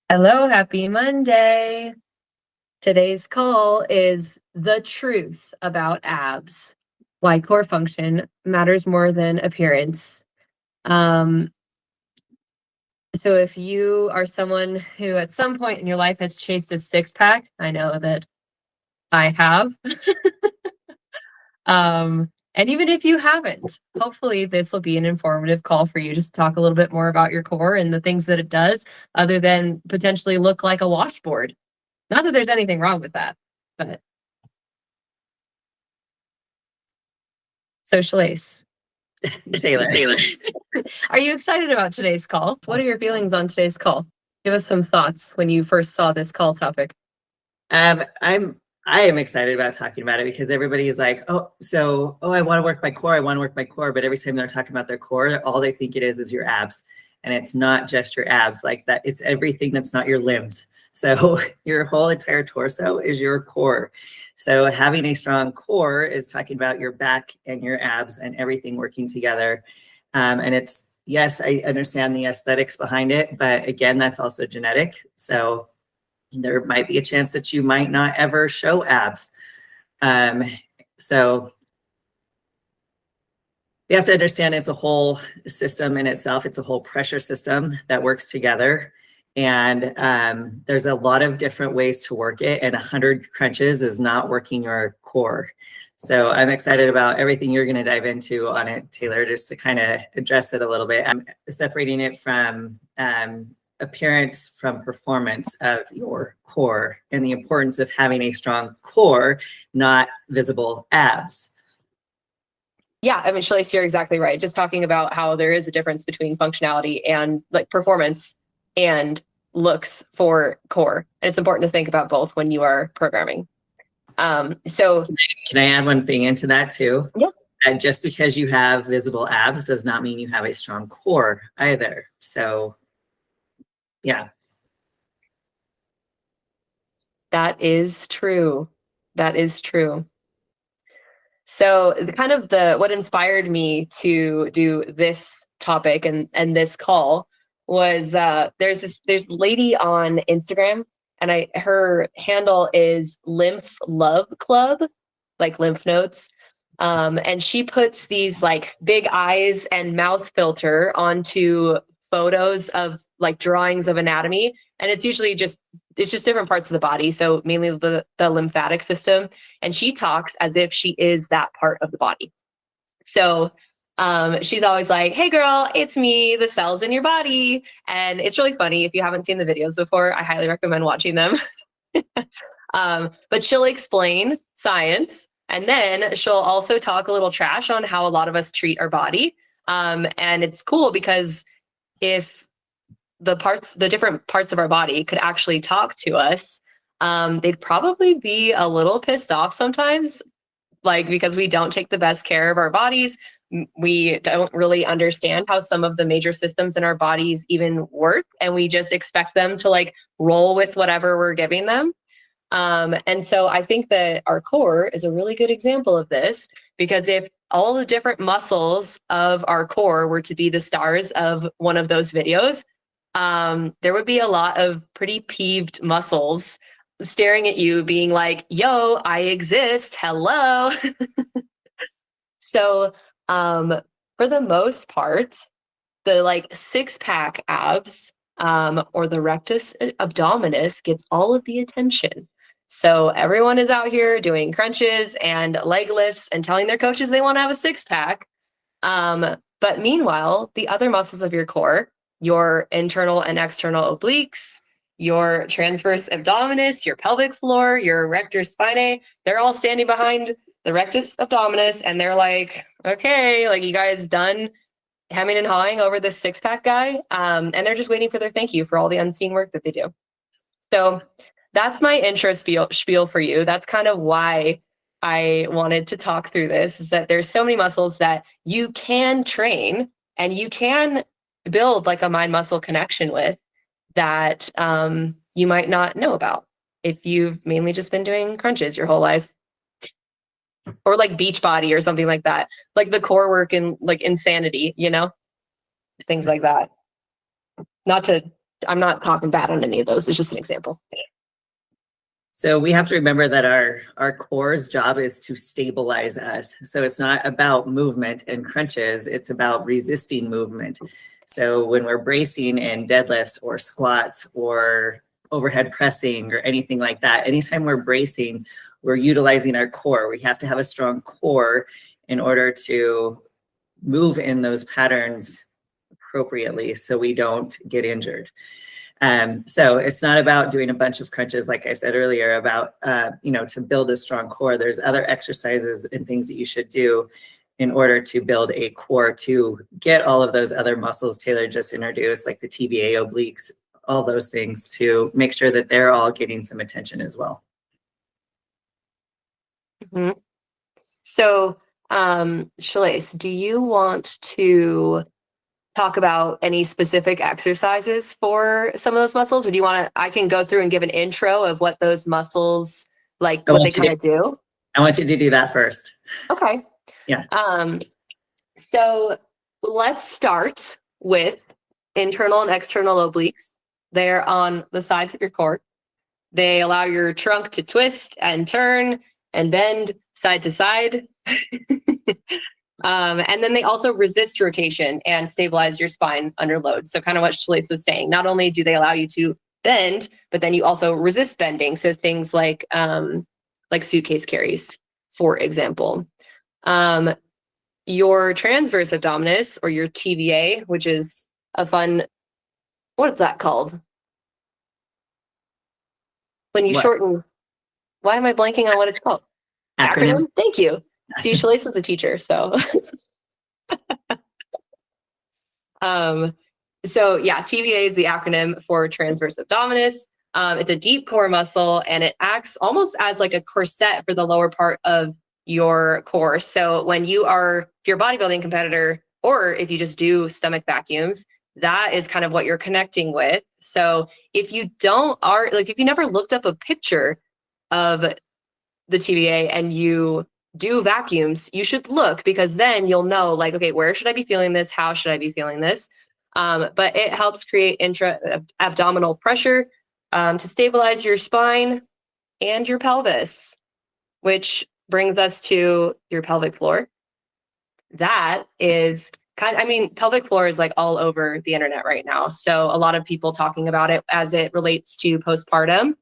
Hello, happy Monday. Today's call is the truth about abs, why core function matters more than appearance. Um, so if you are someone who at some point in your life has chased a six pack, I know that I have. And even if you haven't, hopefully this will be an informative call for you just to talk a little bit more about your core and the things that it does, other than potentially look like a washboard. Not that there's anything wrong with that, but so Shalase, Taylor. are you excited about today's call? What are your feelings on today's call? Give us some thoughts when you first saw this call topic. I am excited about talking about it because everybody is like, I want to work my core. I want to work my core. But every time they're talking about their core, all they think it is your abs. And it's not just your abs like that. It's everything that's not your limbs. So your whole entire torso is your core. So having a strong core is talking about your back and your abs and everything working together. And it's, yes, I understand the aesthetics behind it, but again, that's also genetic. So there might be a chance that you might not ever show abs. So you have to understand it's a whole system in itself. It's a whole pressure system that works together. And there's a lot of different ways to work it, and 100 crunches is not working your core. So I'm excited about everything you're going to dive into on it, Taylor, just to kind of address it a little bit. I'm separating it from appearance from performance of your core and the importance of having a strong core, not visible abs. Yeah, I mean, Shalise, you're exactly right. Just talking about how there is a difference between functionality and like performance and looks for core. And it's important to think about both when you are programming. So can I add one thing into that too? Yeah. Just because you have visible abs does not mean you have a strong core either. So yeah. That is true. That is true. So what inspired me to do this topic and this call was there's this lady on Instagram, and her handle is Lymph Love Club, like lymph nodes. And she puts these like big eyes and mouth filter onto photos of like drawings of anatomy, and it's just different parts of the body, so mainly the lymphatic system, and she talks as if she is that part of the body. So she's always like, hey girl, it's me, the cells in your body. And it's really funny. If you haven't seen the videos before, I highly recommend watching them. But she'll explain science, and then she'll also talk a little trash on how a lot of us treat our body. And it's cool because if the different parts of our body could actually talk to us, they'd probably be a little pissed off sometimes, like because we don't take the best care of our bodies. We don't really understand how some of the major systems in our bodies even work, and we just expect them to like roll with whatever we're giving them. And so I think that our core is a really good example of this, because if all the different muscles of our core were to be the stars of one of those videos, there would be a lot of pretty peeved muscles staring at you being like, yo, I exist, hello. So for the most part, the like six-pack abs or the rectus abdominis gets all of the attention. So everyone is out here doing crunches and leg lifts and telling their coaches they want to have a six-pack. But meanwhile, the other muscles of your core, your internal and external obliques, your transverse abdominis, your pelvic floor, your rectus spinae, they're all standing behind the rectus abdominis, and they're like, okay, like, you guys done hemming and hawing over this six-pack guy? And they're just waiting for their thank you for all the unseen work that they do. So that's my intro spiel for you. That's kind of why I wanted to talk through this, is that there's so many muscles that you can train and you can build like a mind-muscle connection with that you might not know about if you've mainly just been doing crunches your whole life. Or like Beachbody or something like that, like the core work and like Insanity, you know, things like that. Not to I'm not talking bad on any of those. It's just an example. So we have to remember that our core's job is to stabilize us. So it's not about movement and crunches, it's about resisting movement. So when we're bracing in deadlifts or squats or overhead pressing or anything like that, anytime we're bracing, we're utilizing our core. We have to have a strong core in order to move in those patterns appropriately so we don't get injured. So it's not about doing a bunch of crunches, like I said earlier, about, to build a strong core. There's other exercises and things that you should do in order to build a core to get all of those other muscles Taylor just introduced, like the TBA, obliques, all those things, to make sure that they're all getting some attention as well. Mm-hmm. So, Shalais, do you want to talk about any specific exercises for some of those muscles, or do you want to, I can go through and give an intro of what those muscles, like what they kind of do? I want you to do that first. Okay. Yeah. So let's start with internal and external obliques. They're on the sides of your core. They allow your trunk to twist and turn and bend side to side. And then they also resist rotation and stabilize your spine under load. So kind of what Shalais was saying, not only do they allow you to bend, but then you also resist bending. So things like suitcase carries, for example. Your transverse abdominis, or your TVA, which is a fun, what's that called? When you shorten, why am I blanking on what it's called? Acronym? Thank you. See, Shalais was a teacher, so. So yeah, TVA is the acronym for transverse abdominis. It's a deep core muscle, and it acts almost as like a corset for the lower part of your core. So when if you're a bodybuilding competitor, or if you just do stomach vacuums, that is kind of what you're connecting with. So if you if you never looked up a picture of the TVA and you do vacuums, you should look, because then you'll know, like, okay, where should I be feeling this? How should I be feeling this? But it helps create intra-abdominal pressure to stabilize your spine and your pelvis, which brings us to your pelvic floor. That is pelvic floor is like all over the internet right now. So a lot of people talking about it as it relates to postpartum,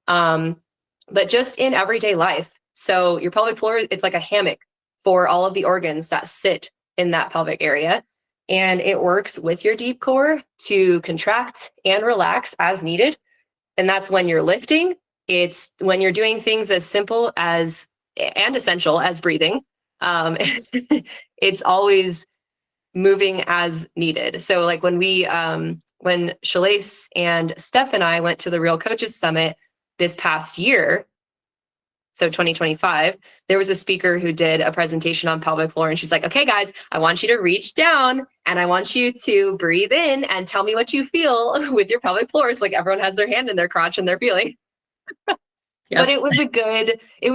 but just in everyday life. So your pelvic floor, it's like a hammock for all of the organs that sit in that pelvic area. And it works with your deep core to contract and relax as needed. And that's when you're lifting. It's when you're doing things as simple as and essential as breathing. It's always moving as needed. So like when Shalais and Steph and I went to the Real Coaches Summit this past year, so 2025, there was a speaker who did a presentation on pelvic floor, and she's like, okay, guys, I want you to reach down and I want you to breathe in and tell me what you feel with your pelvic floor. It's like everyone has their hand in their crotch and they're feeling. Yeah. But it was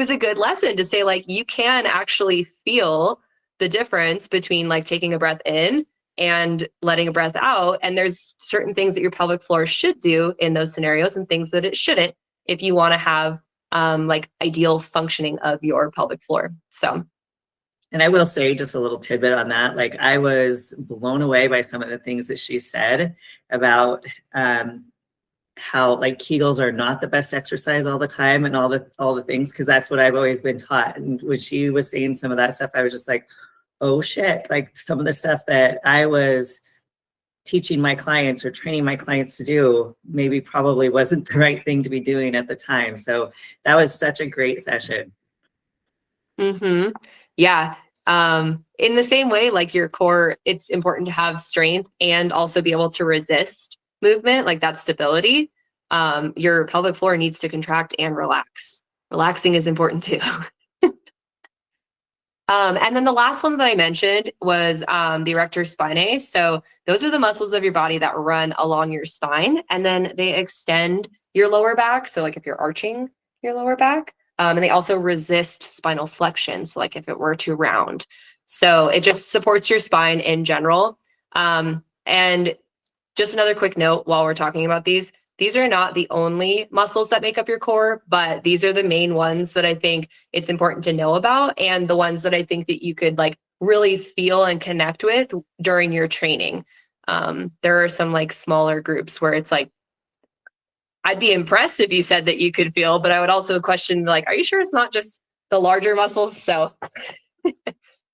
a good lesson to say, like, you can actually feel the difference between like taking a breath in and letting a breath out. And there's certain things that your pelvic floor should do in those scenarios and things that it shouldn't, if you want to have ideal functioning of your pelvic floor. So, and I will say just a little tidbit on that. Like, I was blown away by some of the things that she said about how like Kegels are not the best exercise all the time and all the things, because that's what I've always been taught. And when she was saying some of that stuff, I was just like, oh shit, like some of the stuff that I was teaching my clients or training my clients to do maybe probably wasn't the right thing to be doing at the time. So that was such a great session. Mm-hmm. Yeah. In the same way, like your core, it's important to have strength and also be able to resist movement, like that stability. Your pelvic floor needs to contract and relax. Relaxing is important too. And then the last one that I mentioned was the erector spinae. So those are the muscles of your body that run along your spine, and then they extend your lower back. So like if you're arching your lower back, and they also resist spinal flexion. So like if it were to round, so it just supports your spine in general. And just another quick note while we're talking about these are not the only muscles that make up your core, but these are the main ones that I think it's important to know about, and the ones that I think that you could like really feel and connect with during your training. There are some like smaller groups where it's like, I'd be impressed if you said that you could feel, but I would also question like, are you sure it's not just the larger muscles? So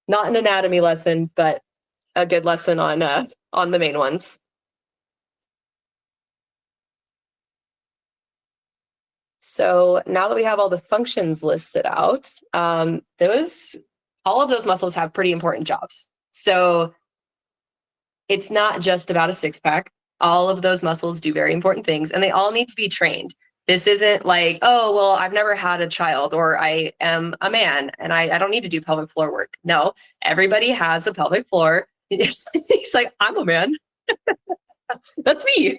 not an anatomy lesson, but a good lesson on the main ones. So now that we have all the functions listed out, all of those muscles have pretty important jobs. So it's not just about a six pack. All of those muscles do very important things, and they all need to be trained. This isn't like, oh, well, I've never had a child, or I am a man and I don't need to do pelvic floor work. No, everybody has a pelvic floor. He's like, I'm a man. That's me.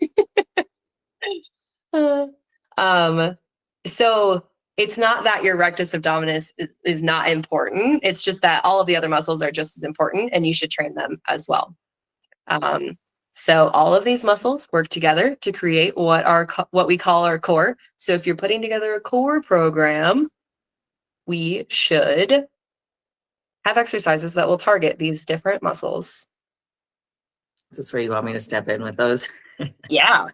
So it's not that your rectus abdominis is not important. It's just that all of the other muscles are just as important, and you should train them as well. So all of these muscles work together to create what we call our core. So if you're putting together a core program, we should have exercises that will target these different muscles. Is this where you want me to step in with those? Yeah.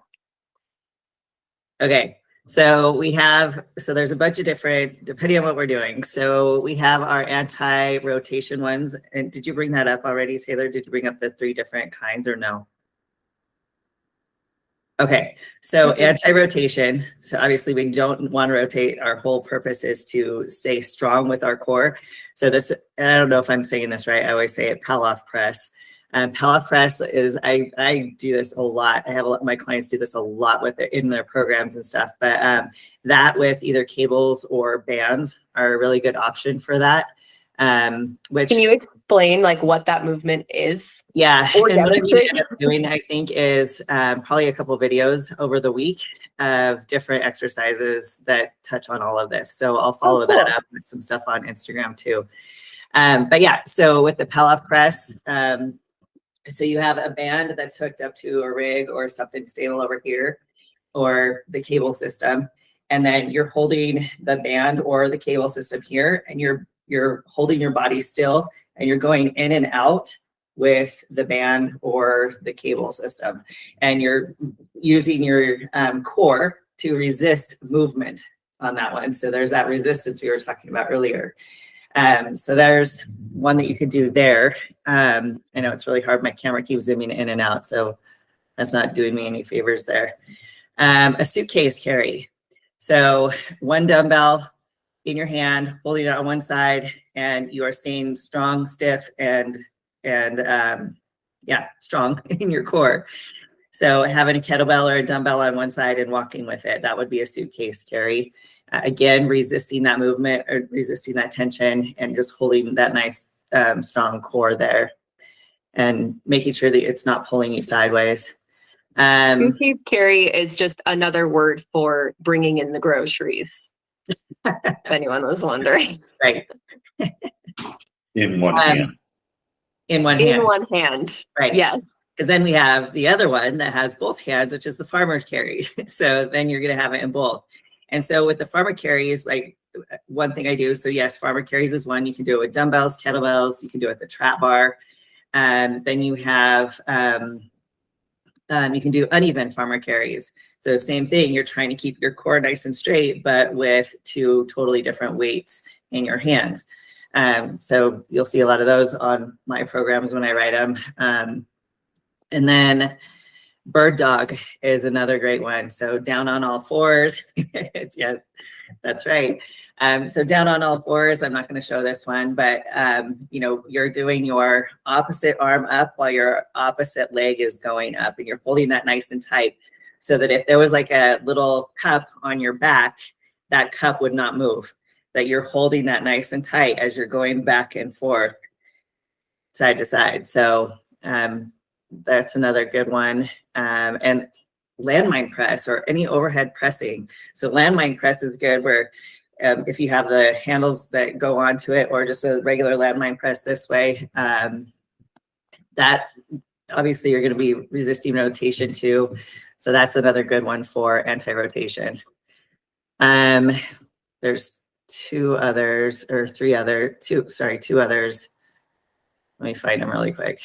Okay. So there's a bunch of different, depending on what we're doing. So we have our anti-rotation ones. And did you bring that up already, Taylor? Did you bring up the 3 different kinds or no? Okay, so anti-rotation. So obviously we don't want to rotate. Our whole purpose is to stay strong with our core. So this, and I don't know if I'm saying this right, I always say it, Palloff press. Palloff press is, I do this a lot. I have my clients do this a lot with it in their programs and stuff, but that with either cables or bands are a really good option for that. Which, can you explain like what that movement is? Yeah, and what I'm going to end up doing, I think, is probably a couple videos over the week of different exercises that touch on all of this. So I'll follow that up with some stuff on Instagram too. But yeah, so with the Palloff press, so you have a band that's hooked up to a rig or something stable over here, or the cable system, and then you're holding the band or the cable system here, and you're holding your body still, and you're going in and out with the band or the cable system, and you're using your core to resist movement on that one. So there's that resistance we were talking about earlier. So there's one that you could do there. I know it's really hard. My camera keeps zooming in and out, so that's not doing me any favors there. A suitcase carry. So one dumbbell in your hand, holding it on one side, and you are staying strong, stiff, and strong in your core. So having a kettlebell or a dumbbell on one side and walking with it, that would be a suitcase carry. Again, resisting that movement or resisting that tension and just holding that nice, strong core there and making sure that it's not pulling you sideways. Suitcase carry is just another word for bringing in the groceries. If anyone was wondering. Right. In one hand. In one hand. In one hand. Right. Yes. Because then we have the other one that has both hands, which is the farmer carry. So then you're going to have it in both. And so with the farmer carries, like one thing I do, so yes, farmer carries is one. You can do it with dumbbells, kettlebells. You can do it with the trap bar. Then you have, you can do uneven farmer carries. So same thing, you're trying to keep your core nice and straight, but with 2 totally different weights in your hands. So you'll see a lot of those on my programs when I write them. And then bird dog is another great one. So down on all fours. Yeah, that's right. So down on all fours, I'm not going to show this one, but you're doing your opposite arm up while your opposite leg is going up, and you're holding that nice and tight so that if there was like a little cup on your back, that cup would not move, that you're holding that nice and tight as you're going back and forth side to side. So that's another good one. And landmine press or any overhead pressing. So landmine press is good where if you have the handles that go onto it or just a regular landmine press this way, that obviously you're going to be resisting rotation too. So that's another good one for anti-rotation. There's two others. Let me find them really quick.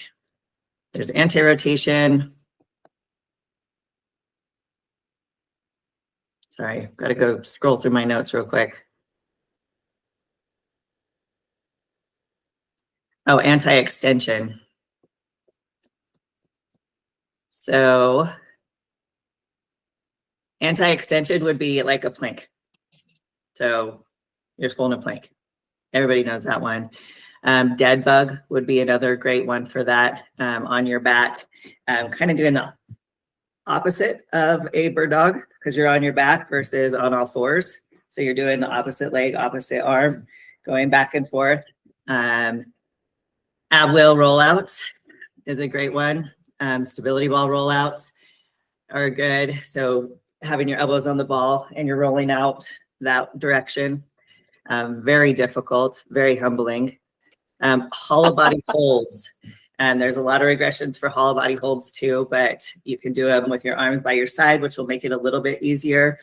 There's anti-rotation. Sorry, got to go scroll through my notes real quick. Oh, anti-extension. So anti-extension would be like a plank. So you're just holding a plank. Everybody knows that one. Dead bug would be another great one for that, on your back. Kind of doing the opposite of a bird dog because you're on your back versus on all fours. So you're doing the opposite leg, opposite arm, going back and forth. Ab wheel rollouts is a great one. Stability ball rollouts are good. So having your elbows on the ball and you're rolling out that direction. Very difficult, very humbling. Hollow body holds. And there's a lot of regressions for hollow body holds too, but you can do them with your arms by your side, which will make it a little bit easier.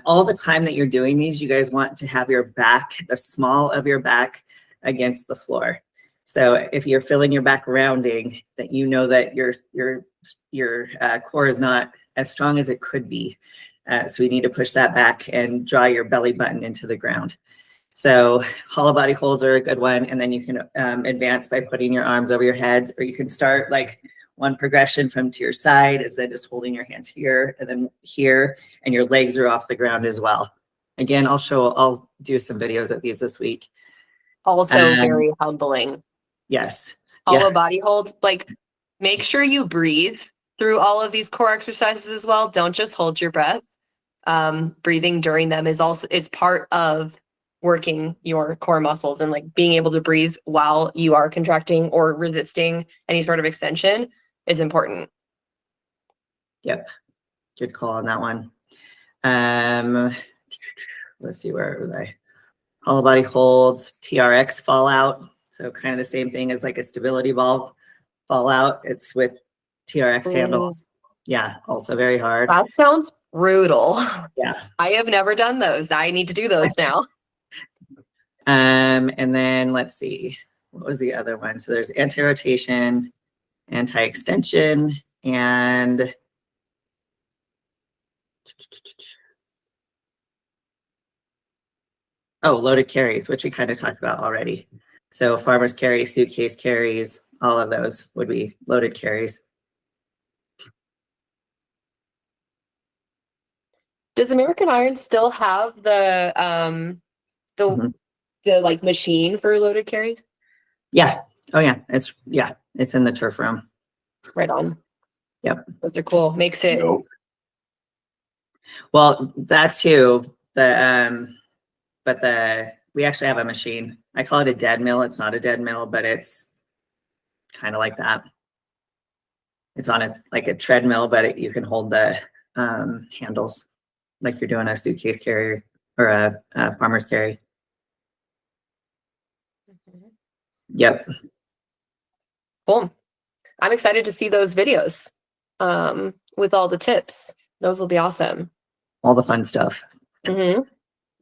All the time that you're doing these, you guys want to have your back, the small of your back against the floor. So if you're feeling your back rounding, that you know that your core is not as strong as it could be. So we need to push that back and draw your belly button into the ground. So hollow body holds are a good one. And then you can advance by putting your arms over your heads, or you can start like one progression from to your side is then just holding your hands here and then here, and your legs are off the ground as well. Again, I'll do some videos of these this week. Also very humbling. Yes. Hollow body holds, like make sure you breathe through all of these core exercises as well. Don't just hold your breath. Breathing during them is part of working your core muscles, and like being able to breathe while you are contracting or resisting any sort of extension is important. Yep. Good call on that one. Let's see, where was I? Hollow body holds, TRX fallout. So kind of the same thing as like a stability ball fallout. It's with TRX handles. Yeah, also very hard. That sounds brutal. Yeah. I have never done those. I need to do those now. And then let's see, what was the other one? So there's anti-rotation, anti-extension, and loaded carries, which we kind of talked about already. So farmer's carry, suitcase carries, all of those would be loaded carries. Does American Iron still have the like machine for loaded carries? Yeah. Oh yeah. It's in the turf room. Right on. Yep. Those are cool. Makes it. Nope. Well, that too. We actually have a machine. I call it a dead mill. It's not a dead mill, but it's kind of like that. It's on like a treadmill, but you can hold the handles like you're doing a suitcase carrier or a farmer's carry. Mm-hmm. Yep. Cool. I'm excited to see those videos with all the tips. Those will be awesome. All the fun stuff. Mm-hmm.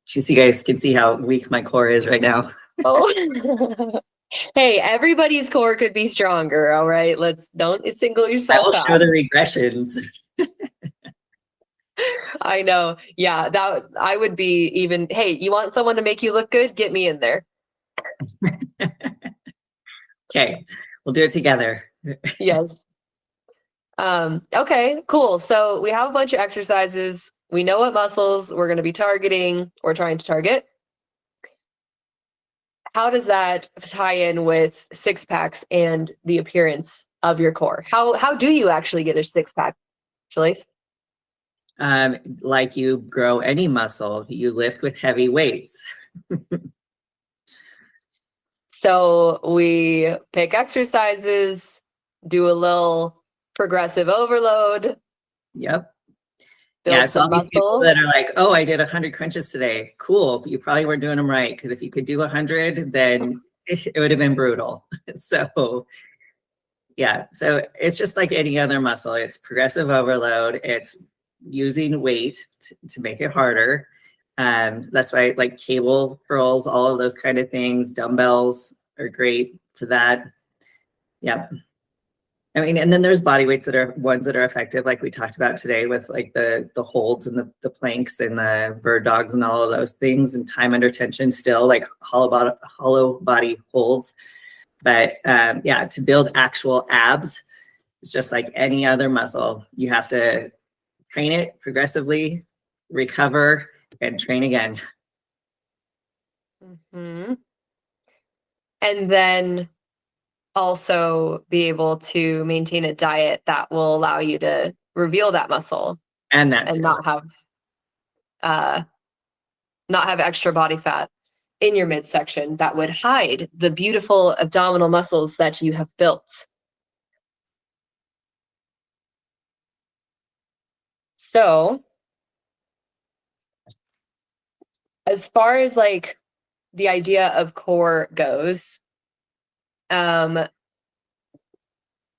You guys can see how weak my core is right now. Oh. Hey, everybody's core could be stronger. All right. Don't single yourself I will out. show the regressions. I know. Yeah, that I would be even. Hey, you want someone to make you look good? Get me in there. Okay, we'll do it together. Yes. Okay, cool. So we have a bunch of exercises. We know what muscles we're going to be targeting or trying to target. How does that tie in with six packs and the appearance of your core? How do you actually get a six pack, Shalise? Like you grow any muscle, you lift with heavy weights. So we pick exercises, do a little progressive overload. Yep. Build Yeah, so all some these people muscle. that are like, oh, I did 100 crunches today. Cool. You probably weren't doing them right, because if you could do 100, then it would have been brutal. So Yeah. So it's just like any other muscle. It's progressive overload. It's using weight to make it harder. That's why like cable curls, all of those kind of things, dumbbells are great for that. Yeah. I mean, and then there's body weights that are ones that are effective, like we talked about today with like the holds and the planks and the bird dogs and all of those things, and time under tension still, like hollow body holds. But yeah, to build actual abs, it's just like any other muscle. You have to train it progressively, recover, and train again. And then also be able to maintain a diet that will allow you to reveal that muscle And that's and not have extra body fat in your midsection that would hide the beautiful abdominal muscles that you have built. So, as far as like the idea of core goes,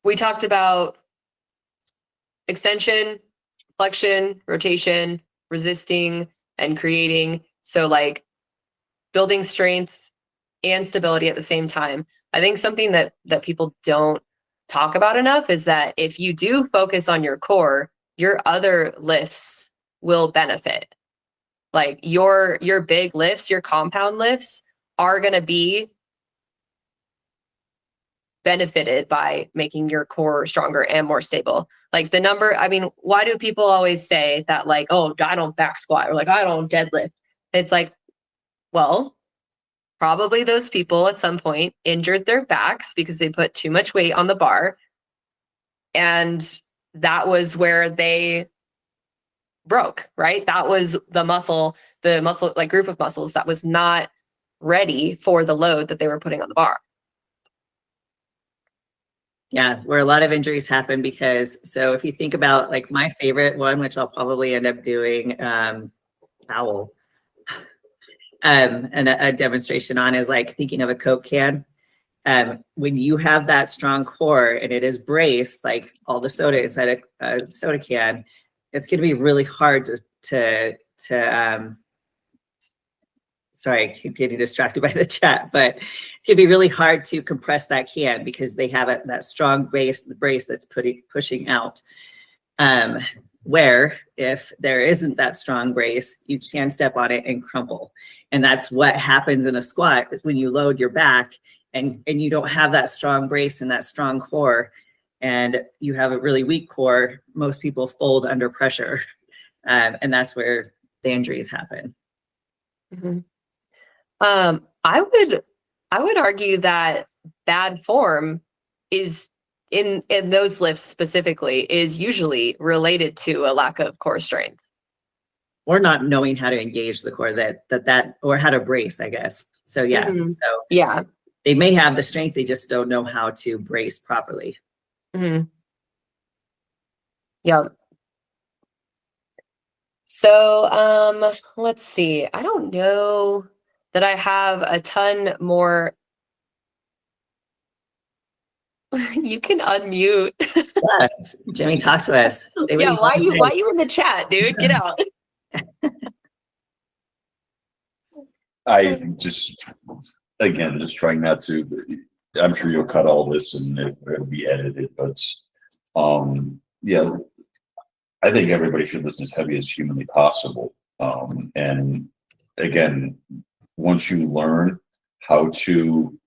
we talked about extension, flexion, rotation, resisting, and creating. So like building strength and stability at the same time. I think something that people don't talk about enough is that if you do focus on your core, your other lifts will benefit. Like your big lifts, your compound lifts are going to be benefited by making your core stronger and more stable. Like the number, I mean, why do people always say that like, oh, I don't back squat or like I don't deadlift? It's like, well, probably those people at some point injured their backs because they put too much weight on the bar. And that was where they broke, right? That was the muscle like group of muscles that was not ready for the load that they were putting on the bar. Yeah, where a lot of injuries happen because, so if you think about like my favorite one, which I'll probably end up doing, owl, and a demonstration on is like thinking of a Coke can. When you have that strong core and it is braced, like all the soda inside a soda can, it's going to be really hard to sorry, I keep getting distracted by the chat, but it's gonna be really hard to compress that can because they have that strong brace that's pushing out. Where if there isn't that strong brace, you can step on it and crumple. And that's what happens in a squat is when you load your back and you don't have that strong brace and that strong core, and you have a really weak core, most people fold under pressure. And that's where the injuries happen. Mm-hmm. I would argue that bad form is in those lifts specifically is usually related to a lack of core strength. Or not knowing how to engage the core that or how to brace, I guess. So yeah. Mm-hmm. So yeah. They may have the strength, they just don't know how to brace properly. Mm-hmm. Yeah. So let's see. I don't know that I have a ton more. You can unmute. Yeah. Jimmy, talk to us. Yeah, why you in the chat, dude? Get out. I just, again, just trying not to, I'm sure you'll cut all this and it'll be edited, but yeah, I think everybody should listen as heavy as humanly possible. And again, once you learn how to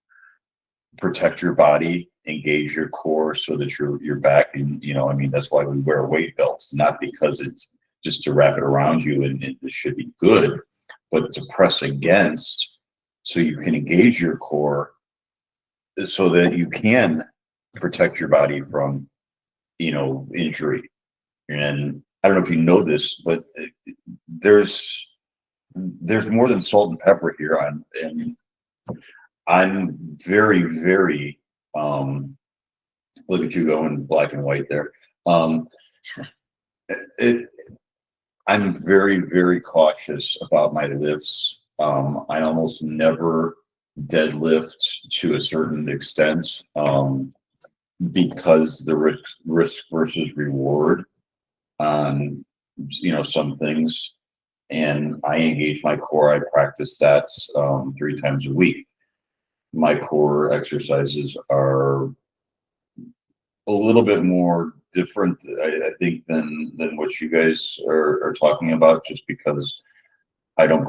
protect your body, engage your core so that your back, and I mean, that's why we wear weight belts, not because it's just to wrap it around you and it should be good, but to press against so you can engage your core so that you can protect your body from injury. And I don't know if you know this, but there's more than salt and pepper here. And I'm very, very look at you going black and white there. I'm very, very cautious about my lifts. I almost never deadlift to a certain extent. because the risk versus reward on, some things. And I engage my core. I practice that 3 times a week. My core exercises are a little bit more different, I think, than what you guys are talking about, just because I don't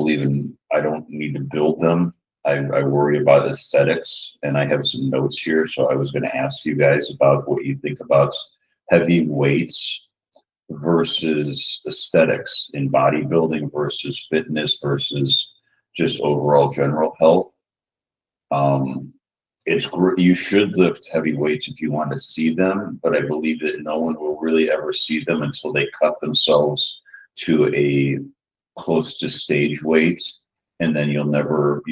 need to build them. I worry about aesthetics, and I have some notes here. So I was going to ask you guys about what you think about heavy weights versus aesthetics in bodybuilding versus fitness versus just overall general health. It's great. You should lift heavy weights if you want to see them, but I believe that no one will really ever see them until they cut themselves to a close to stage weight, and then you'll never,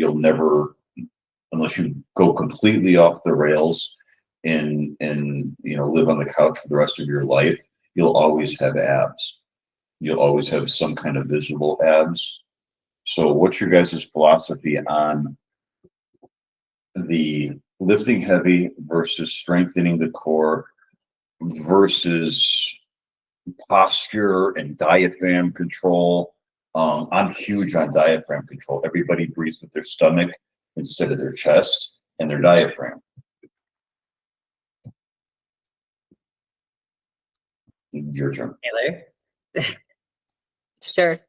unless you go completely off the rails and live on the couch for the rest of your life, you'll always have abs. You'll always have some kind of visible abs. So what's your guys' philosophy on the lifting heavy versus strengthening the core versus posture and diaphragm control? I'm huge on diaphragm control. Everybody breathes with their stomach instead of their chest and their diaphragm. Your turn. Taylor? Sure.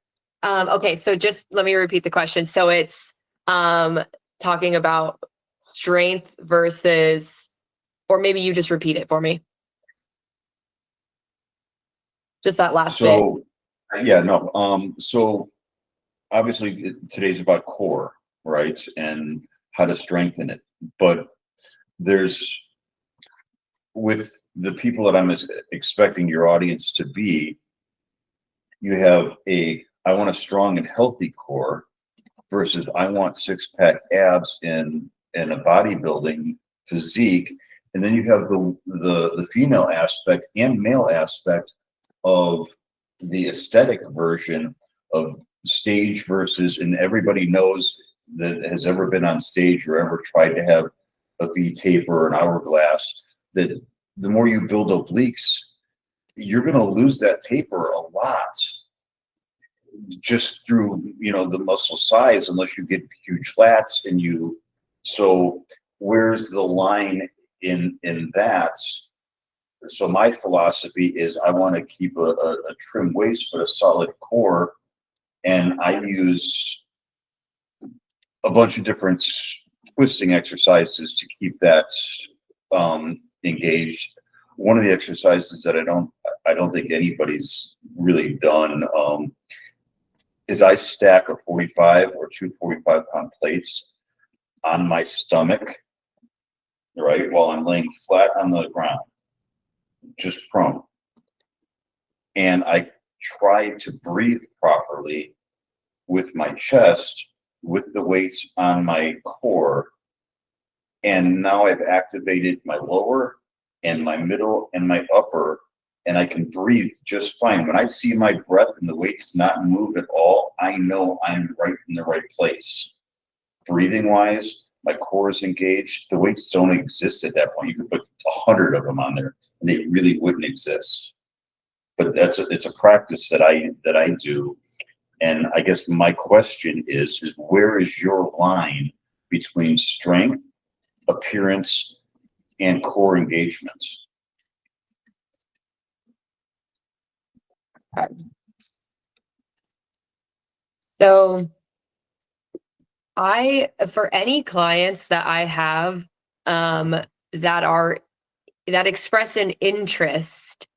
Okay, so just let me repeat the question. So it's talking about strength versus, or maybe you just repeat it for me. Just that last bit. So, yeah, no. So obviously today's about core, right? And how to strengthen it. But there's, with the people that I'm expecting your audience to be, you have I want a strong and healthy core versus I want 6-pack abs in a bodybuilding physique. And then you have the female aspect and male aspect of the aesthetic version of stage versus, and everybody knows that has ever been on stage or ever tried to have a V taper or an hourglass, that the more you build obliques, you're going to lose that taper a lot just through, the muscle size, unless you get huge lats so where's the line in that? So my philosophy is I want to keep a trim waist, but a solid core. And I use a bunch of different twisting exercises to keep that engaged. One of the exercises that I don't think anybody's really done is I stack a 45 or 2 45-pound plates on my stomach, right, while I'm laying flat on the ground, just prone. And I try to breathe properly with my chest, with the weights on my core. And now I've activated my lower and my middle and my upper, and I can breathe just fine. When I see my breath and the weights not move at all, I know I'm right in the right place. Breathing wise, my core is engaged. The weights don't exist at that point. You could put 100 of them on there and they really wouldn't exist. But it's a practice that I do. And I guess my question is where is your line between strength, appearance, and core engagement? So for any clients that I have that express an interest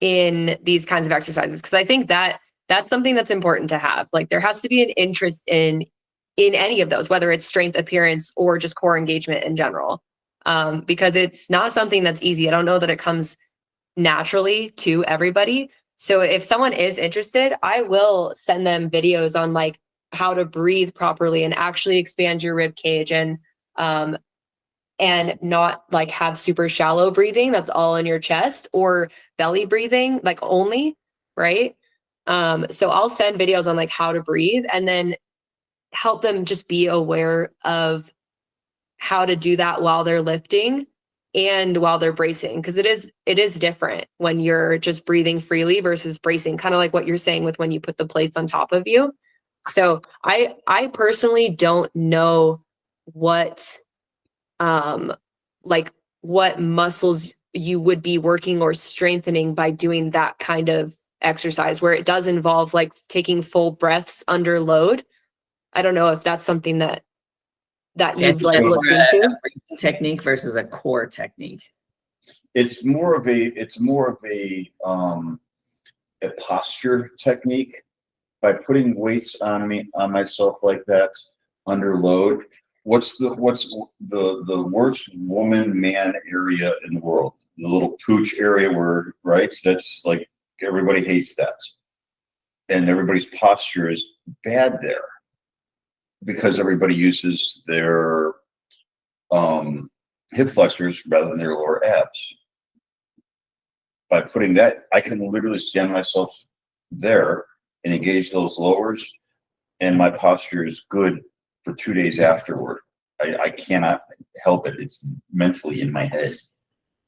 in these kinds of exercises, because I think that's something that's important to have. Like, there has to be an interest in any of those, whether it's strength, appearance, or just core engagement in general, because it's not something that's easy. I don't know that it comes naturally to everybody. So if someone is interested, I will send them videos on like how to breathe properly and actually expand your rib cage, and not like have super shallow breathing that's all in your chest, or belly breathing like only, right? So I'll send videos on like how to breathe, and then help them just be aware of how to do that while they're lifting, and while they're bracing, because it is different when you're just breathing freely versus bracing, kind of like what you're saying with when you put the plates on top of you. So I personally don't know what like what muscles you would be working or strengthening by doing that kind of exercise where it does involve like taking full breaths under load. I don't know if that's something that See, I you've think like that's looked more into. a breathing technique versus a core technique. It's more of a posture technique. By putting weights on myself like that under load. What's the worst woman man area in the world? The little pooch area where, right? That's like everybody hates that. And everybody's posture is bad there because everybody uses their hip flexors rather than their lower abs. By putting that, I can literally stand myself there and engage those lowers, and my posture is good for 2 days afterward. I cannot help it. It's mentally in my head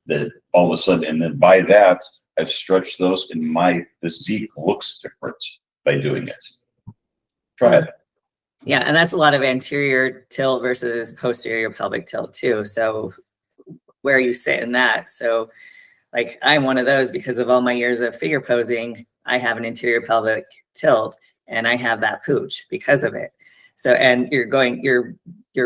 that all of a sudden, and then by that, I've stretched those, and my physique looks different by doing it. Try it. Yeah, and that's a lot of anterior tilt versus posterior pelvic tilt too. So where you sit in that. So like I'm one of those because of all my years of figure posing, I have an interior pelvic tilt and I have that pooch because of it. So, and you're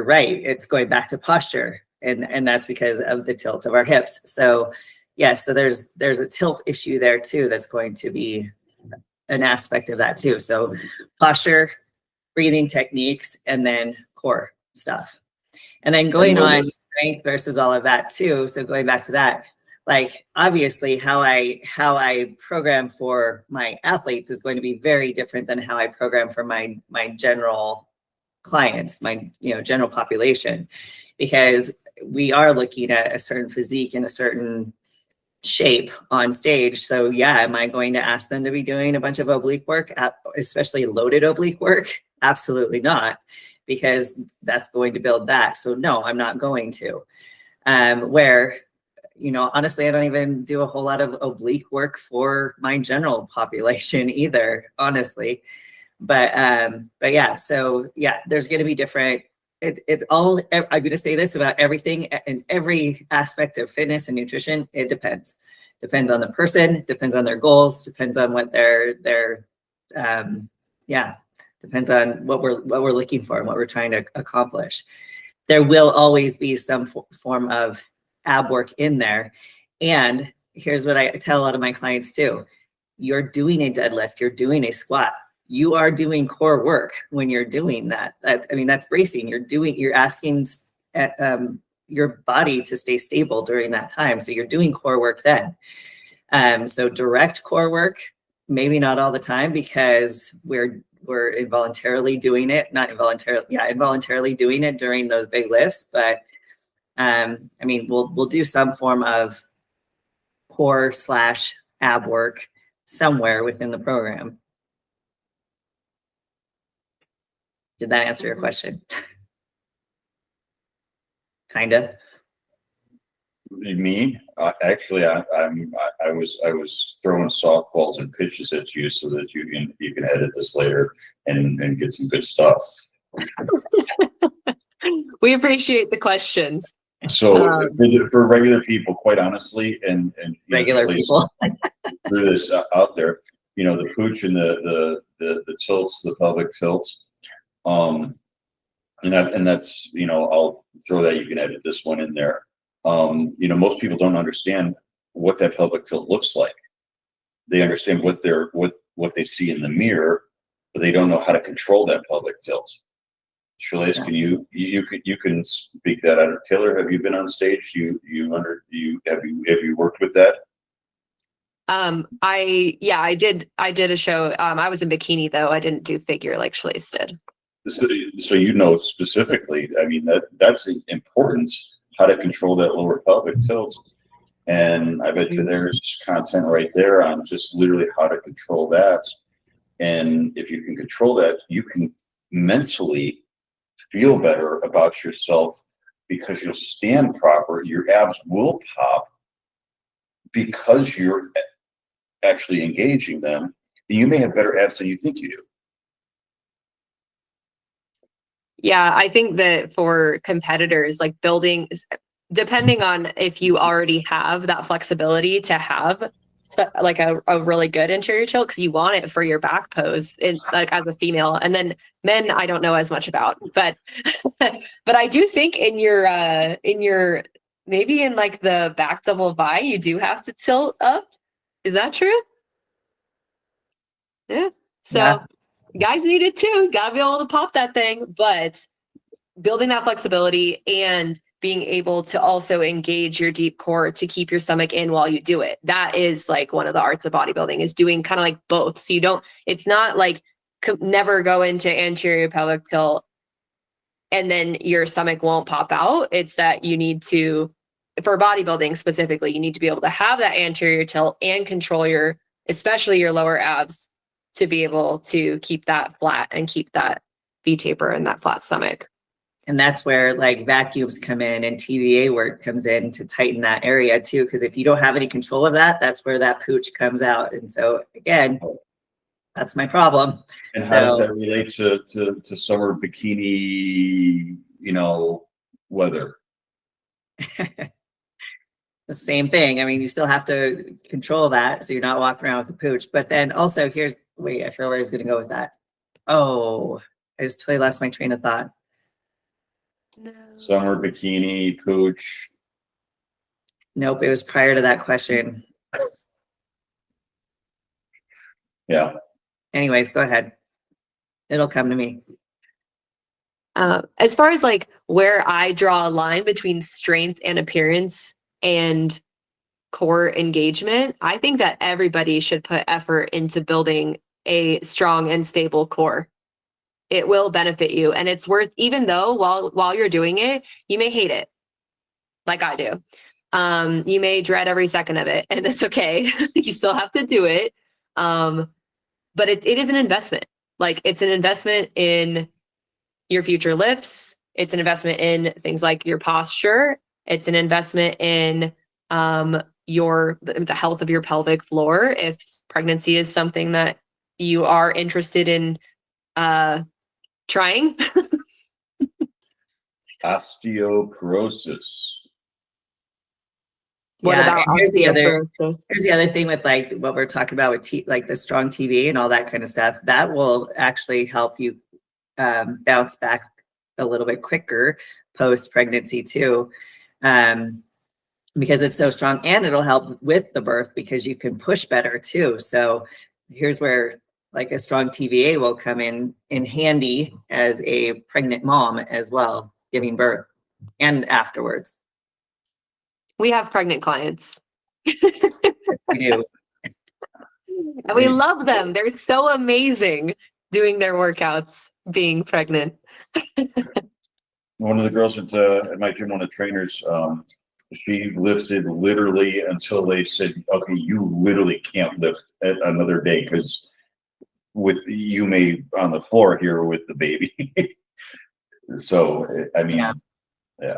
right. It's going back to posture and that's because of the tilt of our hips. So yeah, so there's a tilt issue there too. That's going to be an aspect of that too. So posture, breathing techniques, and then core stuff. And then going on strength versus all of that too. So going back to that, like obviously how I program for my athletes is going to be very different than how I program for my general clients, my general population, because we are looking at a certain physique and a certain shape on stage. So yeah, am I going to ask them to be doing a bunch of oblique work, especially loaded oblique work? Absolutely not, because that's going to build that. So no, I'm not going to. Where, honestly, I don't even do a whole lot of oblique work for my general population either, honestly. But yeah, so yeah, there's going to be different. It's all, I'm going to say this about everything in every aspect of fitness and nutrition. It depends on the person, depends on their goals, depends on what depends on what we're looking for and what we're trying to accomplish. There will always be some form of ab work in there. And here's what I tell a lot of my clients too. You're doing a deadlift, you're doing a squat. You are doing core work when you're doing that. That's bracing. You're asking your body to stay stable during that time. So you're doing core work then. So direct core work, maybe not all the time because we're involuntarily doing it, involuntarily doing it during those big lifts. But we'll do some form of core / ab work somewhere within the program. Did that answer your question? Kind of. Me? Actually, I was throwing softballs and pitches at you so that you can edit this later and get some good stuff. We appreciate the questions. So for regular people, quite honestly, and regular people through this out there, the pooch and the tilts, the pelvic tilts, and that's I'll throw that. You can edit this one in there. Most people don't understand what that pelvic tilt looks like. They understand what they see in the mirror, but they don't know how to control that pelvic tilt. Shirley, can you can speak that out? Taylor, have you been on stage? Have you worked with that? I did a show. I was in bikini though. I didn't do figure like Shalace did. So specifically, that's important, how to control that lower pelvic tilt. And I bet you there's content right there on just literally how to control that. And if you can control that, you can mentally feel better about yourself because you'll stand proper, your abs will pop because you're actually engaging them. And you may have better abs than you think you do. Yeah, I think that for competitors, like building, depending on if you already have that flexibility to have like a really good anterior tilt, because you want it for your back pose, like as a female. And then men, I don't know as much about, but but I do think in your maybe in like the back double vi, you do have to tilt up. Is that true? Yeah. So Yeah. guys need it too. Gotta be able to pop that thing, but building that flexibility and being able to also engage your deep core to keep your stomach in while you do it. That is like one of the arts of bodybuilding, is doing kind of like both. So you don't, it's not like never go into anterior pelvic tilt and then your stomach won't pop out. It's that you need to, for bodybuilding specifically, you need to be able to have that anterior tilt and control your, especially your lower abs, to be able to keep that flat and keep that V taper and that flat stomach. And that's where like vacuums come in and TVA work comes in to tighten that area too. Because if you don't have any control of that, that's where that pooch comes out. And so again, that's my problem. And how does that relate to summer bikini, weather? The same thing. I mean, you still have to control that so you're not walking around with a pooch. But then also I forgot where I was going to go with that. Oh, I just totally lost my train of thought. No. Summer bikini, pooch. Nope, it was prior to that question. Yeah. Anyways, go ahead. It'll come to me. As far as like where I draw a line between strength and appearance and core engagement, I think that everybody should put effort into building a strong and stable core. It will benefit you, and it's worth, even though while you're doing it, you may hate it, like I do. You may dread every second of it, and it's okay. You still have to do it. But it is an investment. Like, it's an investment in your future lifts. It's an investment in things like your posture. It's an investment in the health of your pelvic floor. If pregnancy is something that you are interested in trying. Osteoporosis. What about here's the osteoporosis? other thing with like what we're talking about with like the strong TV and all that kind of stuff. That will actually help you bounce back a little bit quicker post pregnancy too, because it's so strong, and it'll help with the birth because you can push better too. So here's where like a strong TVA will come in handy as a pregnant mom as well, giving birth and afterwards. We have pregnant clients. We do. And we love them. They're so amazing doing their workouts, being pregnant. One of the girls at my gym, one of the trainers, she lifted literally until they said, okay, you literally can't lift another day because with you may on the floor here with the baby. So, I mean,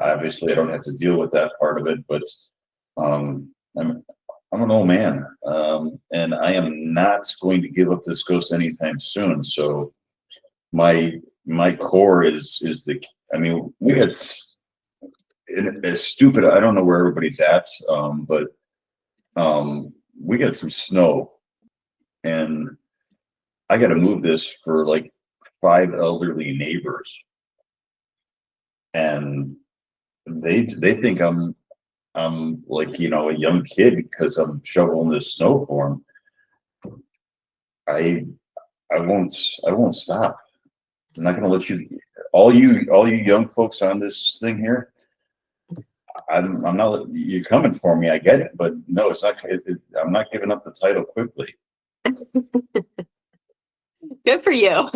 obviously I don't have to deal with that part of it, but I'm an old man, and I am not going to give up this ghost anytime soon. So my core is I mean, we got it's stupid. I don't know where everybody's at, but we got some snow, and I got to move this for like 5 elderly neighbors, and they think I'm like, a young kid because I'm shoveling this snow for them. I won't stop. I'm not going to let all you young folks on this thing here. I'm not, you're coming for me. I get it, but no, it's not. I'm not giving up the title quickly. Good for you.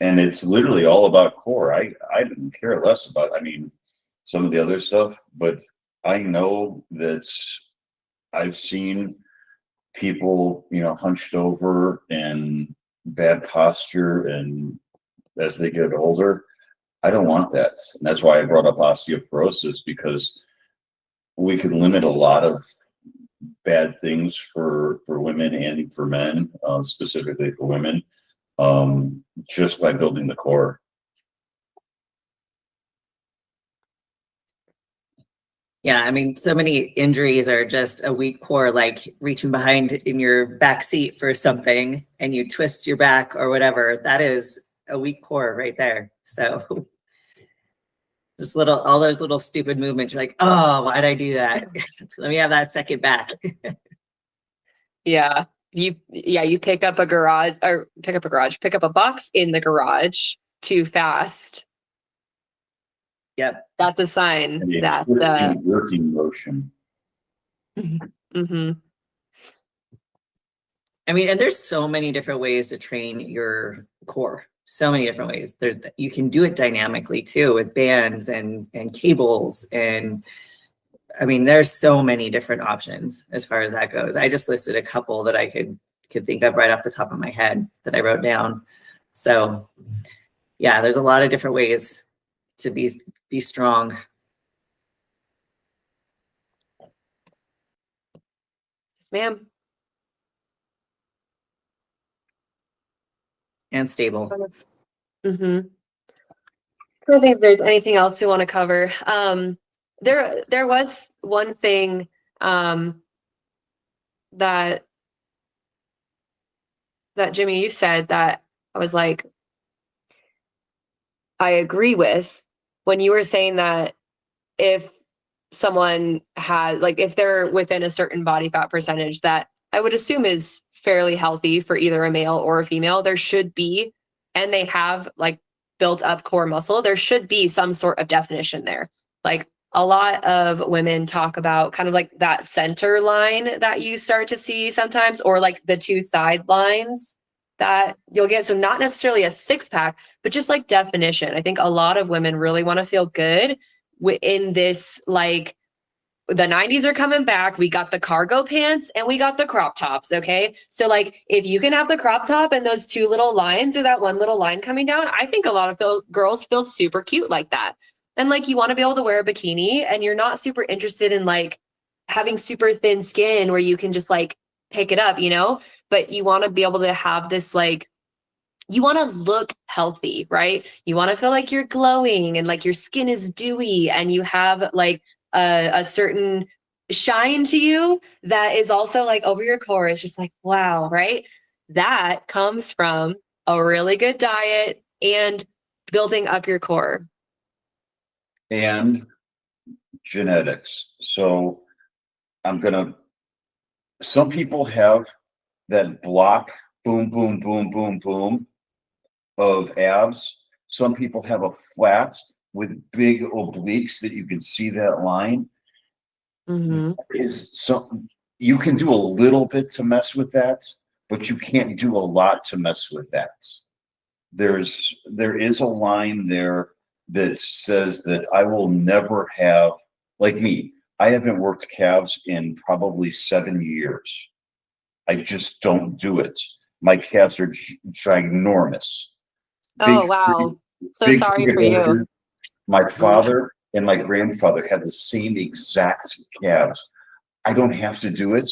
And it's literally all about core. I didn't care less about, I mean, some of the other stuff, but I know that I've seen people, hunched over and bad posture, and as they get older, I don't want that. And that's why I brought up osteoporosis, because we can limit a lot of bad things for women and for men, specifically for women, just by building the core. Yeah, I mean, so many injuries are just a weak core, like reaching behind in your back seat for something and you twist your back or whatever. That is a weak core right there. So just all those little stupid movements, you're like, oh, why'd I do that? Let me have that second back. Yeah. You pick up a box in the garage too fast. Yep. That's a sign And that the working motion. Mm-hmm. I mean, and there's so many different ways to train your core. So many different ways. You can do it dynamically too, with bands and cables, and I mean, there's so many different options as far as that goes. I just listed a couple that I could think of right off the top of my head that I wrote down. So yeah, there's a lot of different ways to be strong. Ma'am. And stable. Mm-hmm. I don't think there's anything else we want to cover. There was one thing that Jimmy, you said that I was like, I agree with, when you were saying that if someone had, like, if they're within a certain body fat percentage that I would assume is fairly healthy for either a male or a female, there should be, and they have like built up core muscle, there should be some sort of definition there. Like, a lot of women talk about kind of like that center line that you start to see sometimes, or like the two side lines that you'll get. So not necessarily a six pack, but just like definition. I think a lot of women really want to feel good in this, like, the 90s are coming back. We got the cargo pants and we got the crop tops. Okay. So like, if you can have the crop top and those two little lines or that one little line coming down, I think a lot of girls feel super cute like that. And like, you want to be able to wear a bikini, and you're not super interested in like having super thin skin where you can just like pick it up, but you want to be able to have this, like, you want to look healthy, right? You want to feel like you're glowing and like your skin is dewy and you have like a certain shine to you that is also like over your core. It's just like, wow, right? That comes from a really good diet and building up your core. And genetics. So some people have that block, boom, boom, boom, boom, boom of abs. Some people have a flat with big obliques that you can see that line. Mm-hmm. You can do a little bit to mess with that, but you can't do a lot to mess with that. There is a line there that says that I will never have, like me, I haven't worked calves in probably 7 years. I just don't do it. My calves are ginormous. Oh, wow. So sorry for you. My father and my grandfather had the same exact calves. I don't have to do it,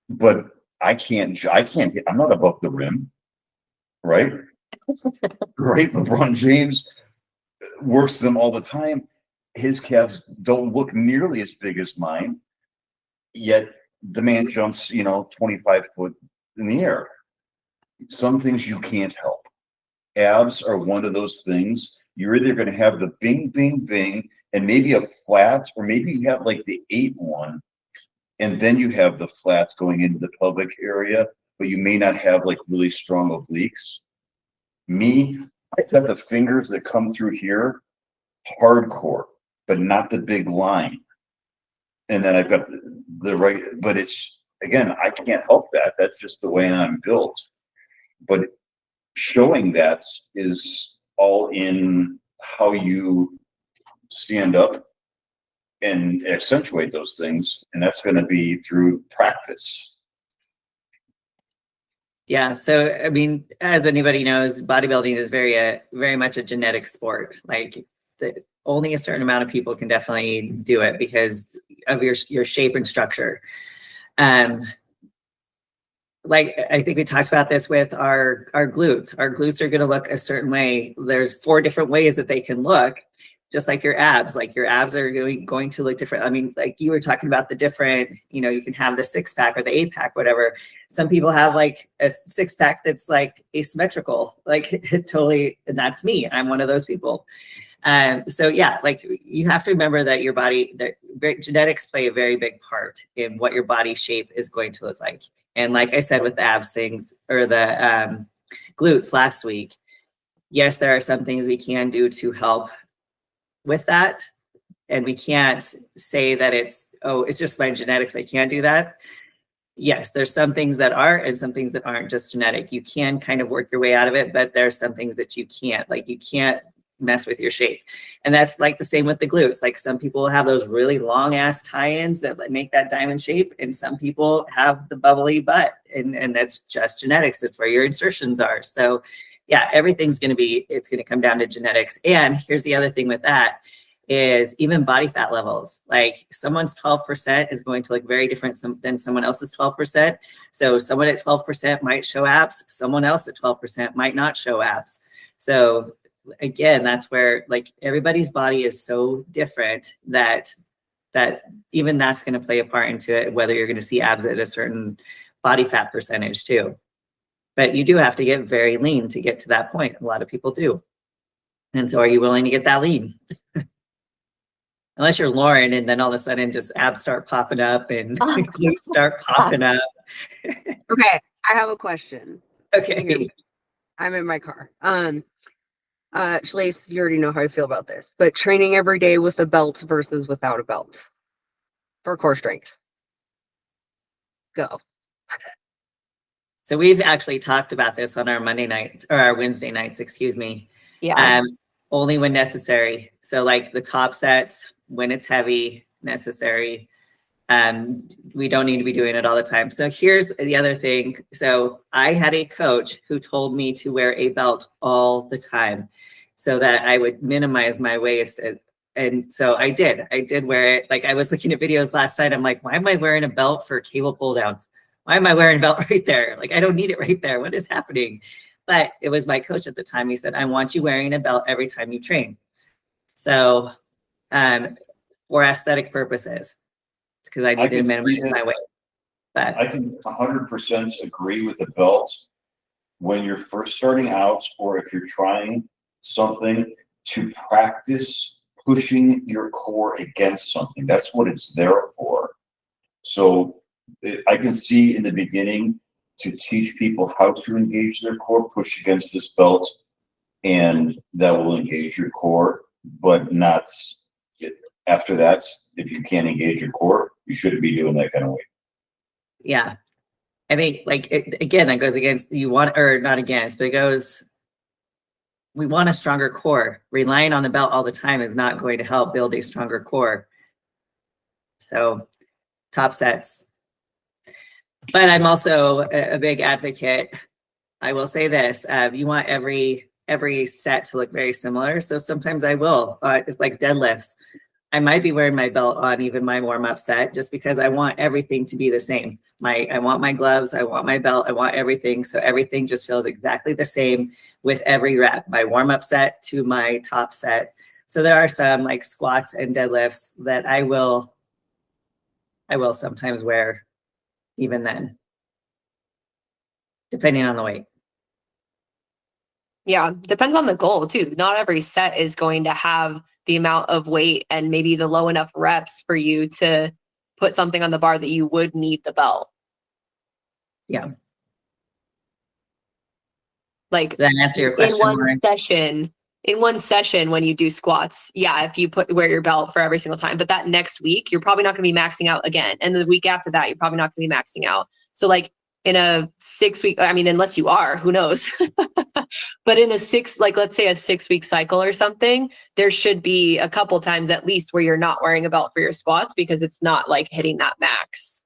but I can't, I'm not above the rim, right? Right? LeBron James works them all the time. His calves don't look nearly as big as mine, yet the man jumps, 25 foot in the air. Some things you can't help. Abs are one of those things. You're either going to have the bing, bing, bing, and maybe a flat, or maybe you have like the 8-1, and then you have the flats going into the pelvic area, but you may not have like really strong obliques. Me, I got the fingers that come through here hardcore, but not the big line. And then I've got the right, but it's, again, I can't help that. That's just the way I'm built. But showing that is all in how you stand up and accentuate those things. And that's going to be through practice. Yeah. So, I mean, as anybody knows, bodybuilding is very much a genetic sport. Like only a certain amount of people can definitely do it because of your shape and structure. Um, like I think we talked about this with our glutes. Our glutes are going to look a certain way. There's 4 different ways that they can look, just like your abs. Like your abs are going to look different. I mean, like you were talking about the different, you can have the 6-pack or the 8-pack, whatever. Some people have like a 6-pack that's like asymmetrical, like totally, and that's me. I'm one of those people. So yeah, like you have to remember that your body, that genetics play a very big part in what your body shape is going to look like. And like I said, with the abs things or the glutes last week, yes, there are some things we can do to help with that. And we can't say that it's just my genetics, I can't do that. Yes, there's some things that are and some things that aren't just genetic. You can kind of work your way out of it, but there's some things that you can't. Like you can't mess with your shape. And that's like the same with the glutes. Like some people have those really long ass tie-ins that make that diamond shape, and some people have the bubbly butt, and that's just genetics. That's where your insertions are. So yeah, everything's going to come down to genetics. And here's the other thing with that is even body fat levels. Like someone's 12% is going to look very different than someone else's 12%. So someone at 12% might show abs, someone else at 12% might not show abs. So again, that's where like everybody's body is so different that even that's going to play a part into it, whether you're going to see abs at a certain body fat percentage too. But you do have to get very lean to get to that point. A lot of people do. And so are you willing to get that lean? Unless you're Lauren, and then all of a sudden just abs start popping up and glutes start popping up. Okay, I have a question. Okay. I'm in my car. Shalise, you already know how I feel about this, but training every day with a belt versus without a belt for core strength. Go. So we've actually talked about this on our Monday nights or our Wednesday nights, excuse me. Yeah. Only when necessary. So like the top sets, when it's heavy, necessary. We don't need to be doing it all the time. So here's the other thing. So I had a coach who told me to wear a belt all the time so that I would minimize my waist. And so I did wear it. Like I was looking at videos last night. I'm like, why am I wearing a belt for cable pull downs? Why am I wearing a belt right there? Like, I don't need it right there. What is happening? But it was my coach at the time. He said, I want you wearing a belt every time you train. So for aesthetic purposes, because I need to minimize my weight. But I can 100% agree with the belt when you're first starting out, or if you're trying something to practice pushing your core against something. That's what it's there for. So I can see in the beginning to teach people how to engage their core, push against this belt, and that will engage your core, but not after that. If you can't engage your core, you shouldn't be doing that kind of weight. yeah, I think again, that goes against we want a stronger core. Relying on the belt all the time is not going to help build a stronger core. So top sets. But I'm also a big advocate. I will say this, you want every set to look very similar. So sometimes I will, it's like deadlifts. I might be wearing my belt on even my warm-up set just because I want everything to be the same. I want my gloves, I want my belt, I want everything. So everything just feels exactly the same with every rep, my warm-up set to my top set. So there are some like squats and deadlifts that I will sometimes wear even then, depending on the weight. Yeah, depends on the goal too. Not every set is going to have the amount of weight and maybe the low enough reps for you to put something on the bar that you would need the belt. Yeah. Like Does that answer your question, Lauren? In one session when you do squats, yeah, if you wear your belt for every single time, but that next week, you're probably not going to be maxing out again. And the week after that, you're probably not going to be maxing out. So like in a 6 week, I mean, unless you are, who knows? But in let's say a 6 week cycle or something, there should be a couple times at least where you're not wearing a belt for your squats because it's not like hitting that max.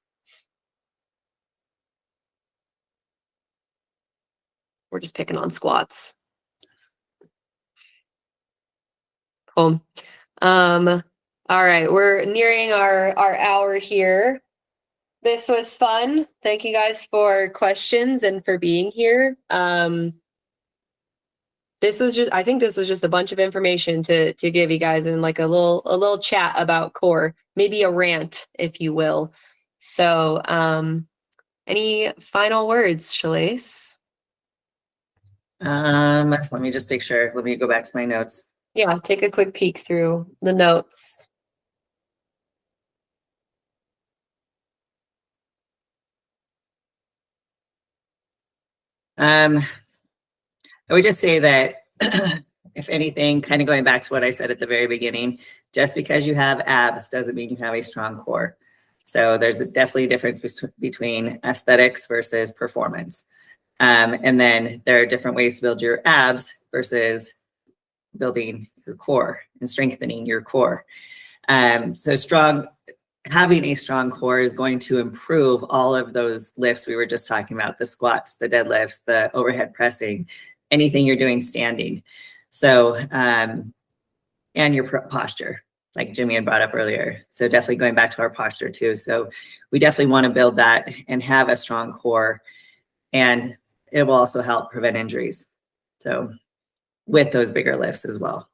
We're just picking on squats. Cool. All right, we're nearing our hour here. This was fun. Thank you guys for questions and for being here. I think this was just a bunch of information to give you guys and like a little chat about core, maybe a rant, if you will. So, any final words, Shalise? Let me just make sure. Let me go back to my notes. Yeah, take a quick peek through the notes. I would just say that if anything, kind of going back to what I said at the very beginning, just because you have abs doesn't mean you have a strong core. So there's definitely a difference between aesthetics versus performance. And then there are different ways to build your abs versus building your core and strengthening your core. So having a strong core is going to improve all of those lifts we were just talking about, the squats, the deadlifts, the overhead pressing, anything you're doing standing. So, and your posture, like Jimmy had brought up earlier. So definitely going back to our posture too. So we definitely want to build that and have a strong core, and it will also help prevent injuries. So with those bigger lifts as well.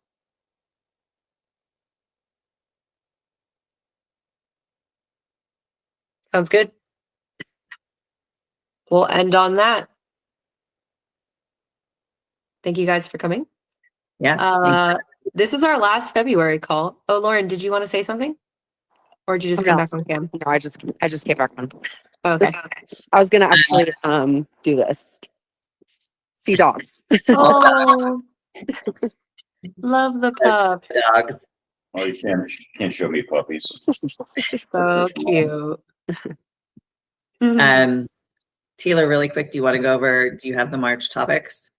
Sounds good. We'll end on that. Thank you guys for coming. Yeah. This is our last February call. Oh, Lauren, did you want to say something? Or did you just come back on cam? No, I just came back on. Okay. I was gonna actually do this. See dogs. Oh, love the pup. Dogs. Oh, you can't show me puppies. So cute. Taylor, really quick, do you have the March topics?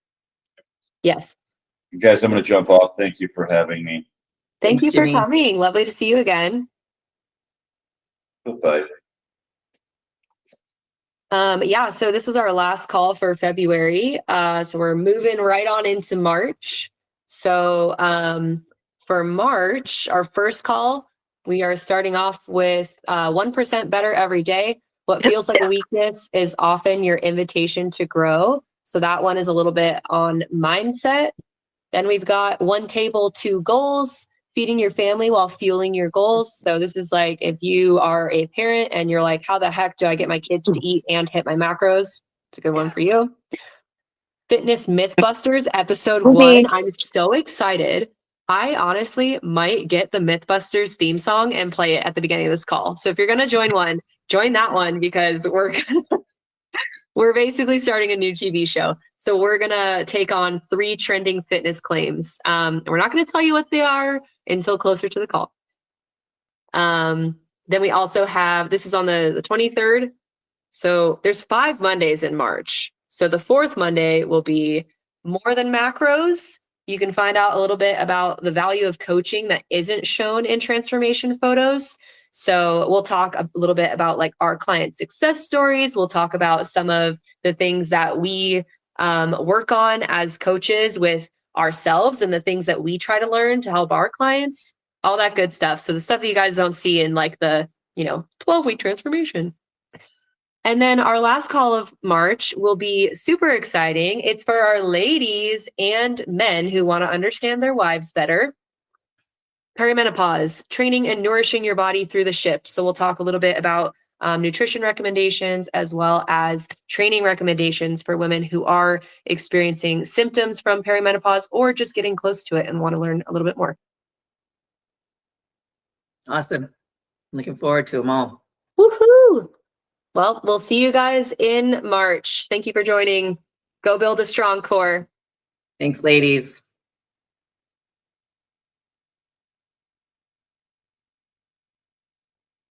Yes. You guys, I'm going to jump off. Thank you for having me. Thank Thanks, you for Jimmy. coming. Lovely to see you again. Bye-bye. Yeah, so this was our last call for February. So we're moving right on into March. So for March, our first call, we are starting off with 1% better every day. What feels like a weakness is often your invitation to grow. So that one is a little bit on mindset. Then we've got 1 table, 2 goals, feeding your family while fueling your goals. So this is like if you are a parent and you're like, how the heck do I get my kids to eat and hit my macros? It's a good one for you. Fitness Mythbusters episode 1. I'm so excited. I honestly might get the Mythbusters theme song and play it at the beginning of this call. So if you're going to join one, join that one, because we're basically starting a new TV show. So we're going to take on 3 trending fitness claims. We're not going to tell you what they are until closer to the call. Then we also have, this is on the 23rd. So there's 5 Mondays in March. So the 4th Monday will be more than macros. You can find out a little bit about the value of coaching that isn't shown in transformation photos. So we'll talk a little bit about like our client success stories. We'll talk about some of the things that we work on as coaches with ourselves and the things that we try to learn to help our clients, all that good stuff. So the stuff that you guys don't see in like the, 12-week transformation. And then our last call of March will be super exciting. It's for our ladies and men who want to understand their wives better. Perimenopause, training and nourishing your body through the shift. So we'll talk a little bit about nutrition recommendations as well as training recommendations for women who are experiencing symptoms from perimenopause or just getting close to it and want to learn a little bit more. Awesome. Looking forward to them all. Woohoo! Well, we'll see you guys in March. Thank you for joining. Go build a strong core. Thanks, ladies.